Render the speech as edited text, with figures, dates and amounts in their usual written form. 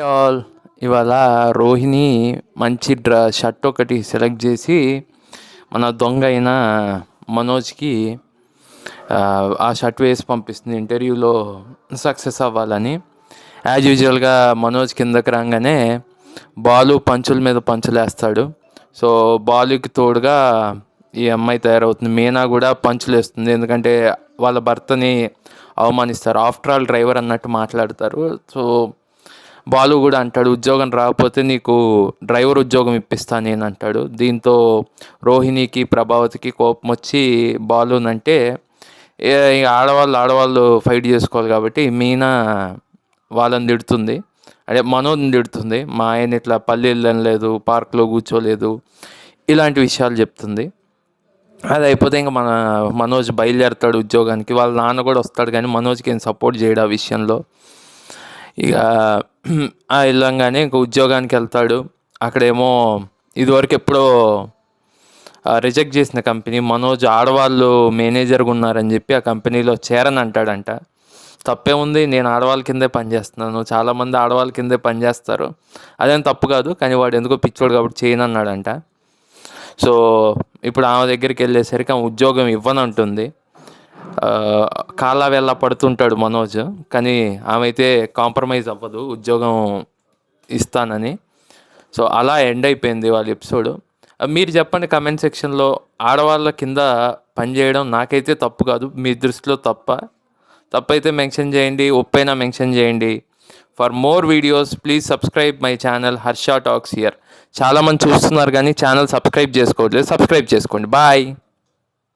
All ఇవాళ రోహిణి మంచి shirt ఒకటి సెలెక్ట్ చేసి మన దొంగ అయిన మనోజ్కి ఆ షర్ట్ వేసి పంపిస్తుంది ఇంటర్వ్యూలో సక్సెస్ అవ్వాలని. యాజ్ యూజువల్గా మనోజ్ కిందకి రాగానే బాలు పంచుల మీద పంచులు వేస్తాడు. సో బాలుకి తోడుగా ఈ అమ్మాయి తయారవుతుంది. మీనా కూడా పంచులు వేస్తుంది, ఎందుకంటే వాళ్ళ భర్తని అవమానిస్తారు. ఆఫ్టర్ ఆల్ డ్రైవర్ అన్నట్టు మాట్లాడతారు. సో బాలు కూడా అంటాడు, ఉద్యోగం రాకపోతే నీకు డ్రైవర్ ఉద్యోగం ఇప్పిస్తా నేను అంటాడు. దీంతో రోహిణికి ప్రభావతికి కోపం వచ్చి బాలునంటే ఆడవాళ్ళు ఫైట్ చేసుకోవాలి కాబట్టి మీనా వాళ్ళని తిడుతుంది, అదే మనోజ్ని తిడుతుంది. మా ఆయన ఇట్లా పల్లెలు లేదు, పార్క్లో కూర్చోలేదు, ఇలాంటి విషయాలు చెప్తుంది. అది అయిపోతే ఇంకా మనోజ్ బయలుదేరుతాడు ఉద్యోగానికి. వాళ్ళ నాన్న కూడా వస్తాడు, కానీ మనోజ్కి ఏం సపోర్ట్ చేయడు ఆ విషయంలో. ఇక వెళ్ళంగానే ఇంక ఉద్యోగానికి వెళ్తాడు. అక్కడేమో ఇదివరకు ఎప్పుడో రిజెక్ట్ చేసిన కంపెనీ, మనోజ్ ఆడవాళ్ళు మేనేజర్గా ఉన్నారని చెప్పి ఆ కంపెనీలో చేరని అంటాడంట. తప్పే ఉంది, నేను ఆడవాళ్ళ కిందే పనిచేస్తున్నాను, చాలామంది ఆడవాళ్ళ కిందే పనిచేస్తారు, అదేం తప్పు కాదు, కానీ వాడు ఎందుకో పిచ్చోడు కాబట్టి చేయను అన్నాడంట. సో ఇప్పుడు ఆమె దగ్గరికి వెళ్ళేసరికి ఆమె ఉద్యోగం ఇవ్వనంటుంది. కాళ్ళ వెళ్ళ పడుతుంటాడు మనోజ్, కానీ ఆమె అయితే కాంప్రమైజ్ అవ్వదు, ఉద్యోగం ఇస్తానని. సో అలా ఎండ్ అయిపోయింది వాళ్ళ ఎపిసోడ్. మీరు చెప్పండి కమెంట్ సెక్షన్లో, ఆడవాళ్ళ కింద పనిచేయడం నాకైతే తప్పు కాదు, మీ దృష్టిలో తప్పైతే మెన్షన్ చేయండి, ఒప్పైనా మెన్షన్ చేయండి. For more videos please subscribe my channel Harsha talks here. చాలామంది చూస్తున్నారు కానీ ఛానల్ సబ్స్క్రైబ్ చేసుకోవట్లేదు, సబ్స్క్రైబ్ చేసుకోండి. బాయ్.